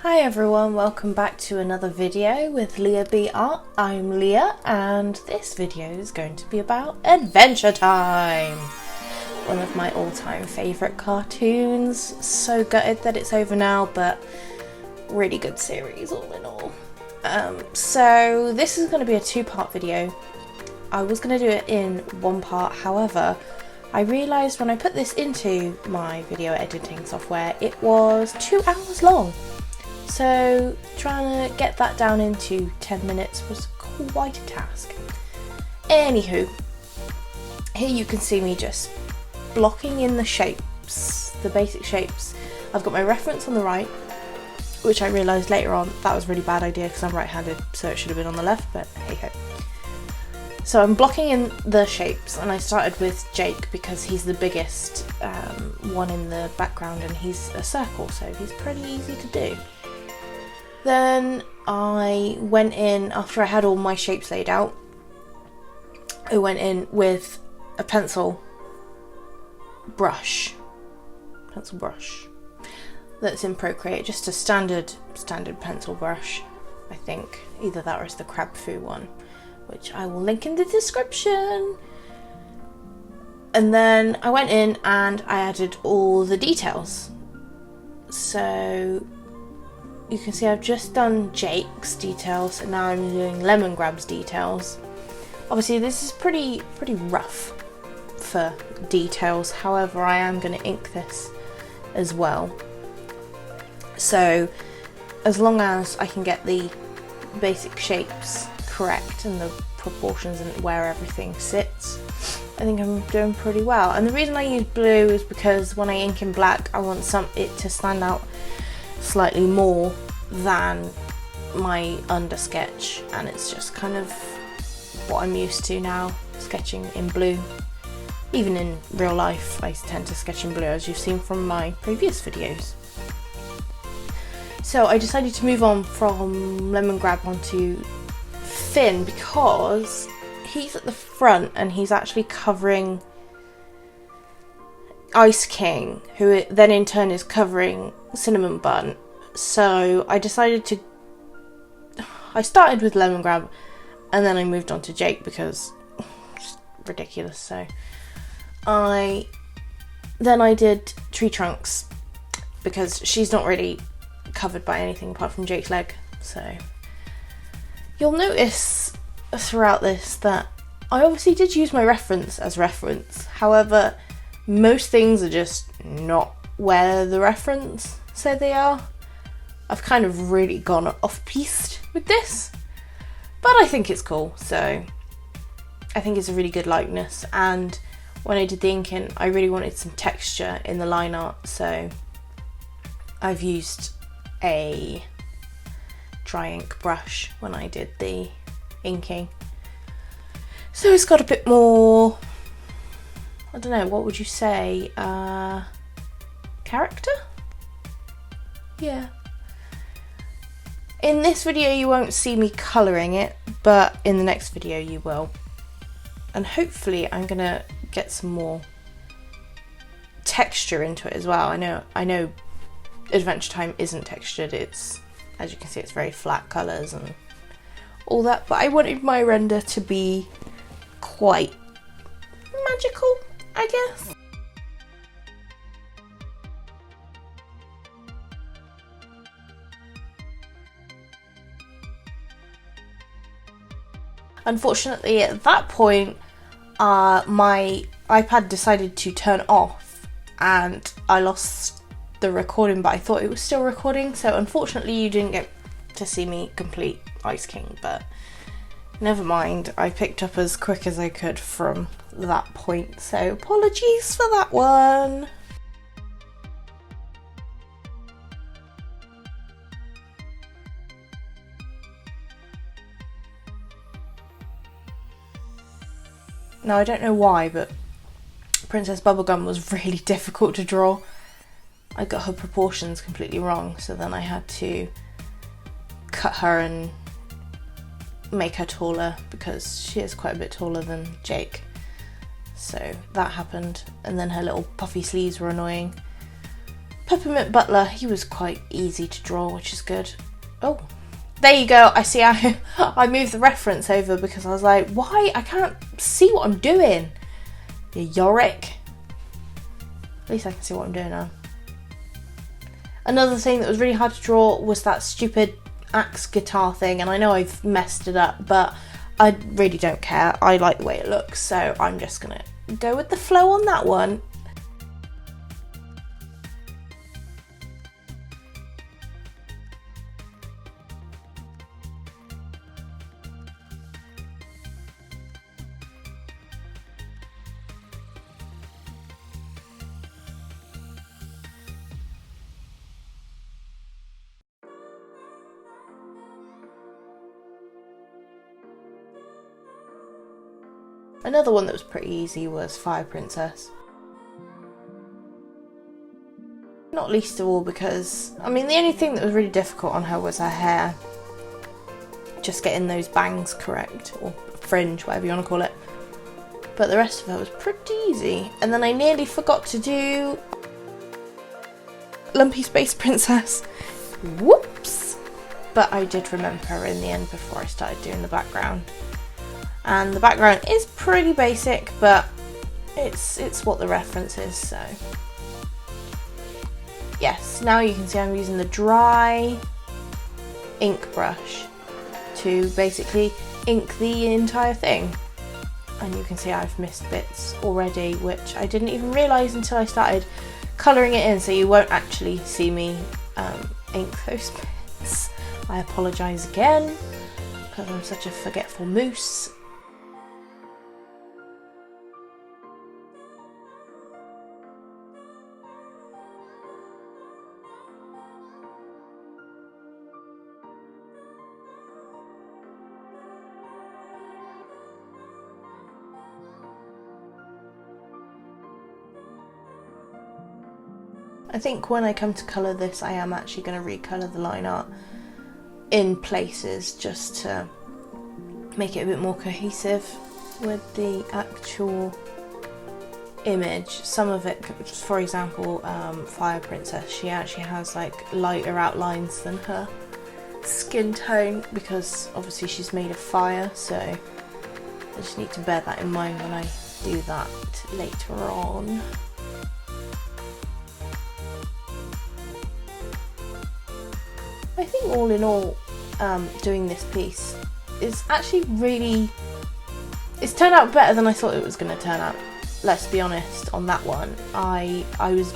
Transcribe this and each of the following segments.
Hi everyone, welcome back to another video with Leah B Art. I'm Leah and this video is going to be about Adventure Time! One of my all-time favourite cartoons. So gutted that it's over now, but really good series all in all. So this is going to be a two-part video. I was going to do it in one part, however, I realised when I put this into my video editing software, it was 2 hours long. So trying to get that down into 10 minutes was quite a task. Anywho, here you can see me just blocking in the shapes, the basic shapes. I've got my reference on the right, which I realised later on that was a really bad idea because I'm right-handed, so it should have been on the left, but hey ho. So I'm blocking in the shapes, and I started with Jake because he's the biggest one in the background and he's a circle, so he's pretty easy to do. Then I went in, after I had all my shapes laid out, I went in with a pencil brush that's in Procreate, just a standard pencil brush, I think. Either that or it's the crab foo one, which I will link in the description. And then I went in and I added all the details. So you can see I've just done Jake's details and now I'm doing Lemongrab's details. Obviously this is pretty rough for details, however I am going to ink this as well. So as long as I can get the basic shapes correct and the proportions and where everything sits, I think I'm doing pretty well. And the reason I use blue is because when I ink in black I want it to stand out slightly more than my under sketch, and it's just kind of what I'm used to now, sketching in blue. Even in real life I tend to sketch in blue, as you've seen from my previous videos. So I decided to move on from Lemongrab onto Finn because he's at the front and he's actually covering Ice King, who then in turn is covering Cinnamon Bun. So I decided I started with Lemongrab and then I moved on to Jake because it's ridiculous. So then I did Tree Trunks because she's not really covered by anything apart from Jake's leg. So you'll notice throughout this that I obviously did use my reference as reference. However, most things are just not where the reference said they are. I've kind of really gone off-piste with this, but I think it's cool, so I think it's a really good likeness. And when I did the inking, I really wanted some texture in the line art, so I've used a dry ink brush when I did the inking. So it's got a bit more, I don't know, what would you say, character? Yeah. In this video you won't see me colouring it, but in the next video you will. And hopefully I'm gonna get some more texture into it as well. I know Adventure Time isn't textured, it's, as you can see, it's very flat colours and all that, but I wanted my render to be quite magical, I guess. Unfortunately, at that point, my iPad decided to turn off and I lost the recording, but I thought it was still recording, so unfortunately you didn't get to see me complete Ice King, but never mind, I picked up as quick as I could from that point, so apologies for that one. Now I don't know why, but Princess Bubblegum was really difficult to draw. I got her proportions completely wrong, so then I had to cut her and make her taller because she is quite a bit taller than Jake. So that happened, and then her little puffy sleeves were annoying. Peppermint Butler, he was quite easy to draw, which is good. Oh, there you go. I see I moved the reference over because I was like, why? I can't see what I'm doing. You Yorick. At least I can see what I'm doing now. Another thing that was really hard to draw was that stupid axe guitar thing, and I know I've messed it up, but I really don't care. I like the way it looks, so I'm just gonna go with the flow on that one. Another one that was pretty easy was Fire Princess. Not least of all because, I mean, the only thing that was really difficult on her was her hair. Just getting those bangs correct, or fringe, whatever you want to call it. But the rest of her was pretty easy. And then I nearly forgot to do Lumpy Space Princess. Whoops! But I did remember her in the end before I started doing the background. And the background is pretty basic, but it's what the reference is, so. Yes, now you can see I'm using the dry ink brush to basically ink the entire thing. And you can see I've missed bits already, which I didn't even realise until I started colouring it in, so you won't actually see me ink those bits. I apologise again, because I'm such a forgetful moose. I think when I come to colour this, I am actually going to recolour the line art in places just to make it a bit more cohesive with the actual image. Some of it, for example, Fire Princess, she actually has like lighter outlines than her skin tone because obviously she's made of fire, so I just need to bear that in mind when I do that later on. I think all in all, doing this piece is actually really, it's turned out better than I thought it was going to turn out. Let's be honest on that one. I was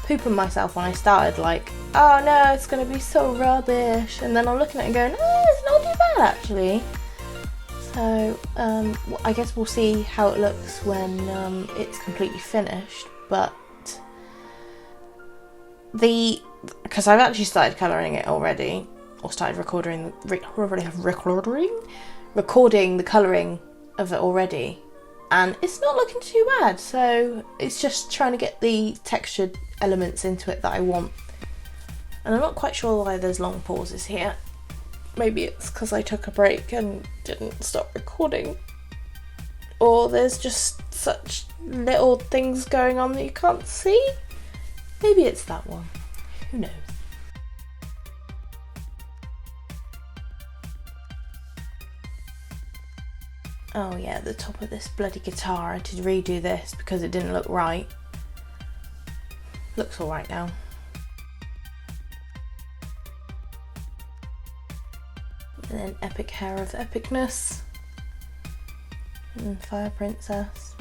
pooping myself when I started, like, oh no, it's going to be so rubbish, and then I'm looking at it and going, oh, it's not too bad actually. So I guess we'll see how it looks when it's completely finished, but because I've actually started colouring it already, or started recording the colouring of it already, and it's not looking too bad, so it's just trying to get the textured elements into it that I want. And I'm not quite sure why there's long pauses here. Maybe it's because I took a break and didn't stop recording, or there's just such little things going on that you can't see. Maybe it's that one. Who knows? Oh yeah, the top of this bloody guitar, I had to redo this because it didn't look right. Looks alright now. And then Epic Hair of Epicness. And Fire Princess.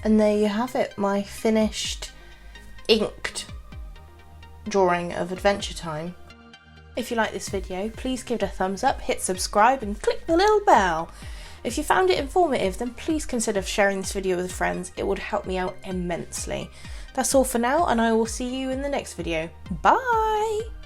And there you have it, my finished inked drawing of Adventure Time. If you like this video, please give it a thumbs up, hit subscribe and click the little bell. If you found it informative, then please consider sharing this video with friends. It would help me out immensely. That's all for now, and I will see you in the next video. Bye!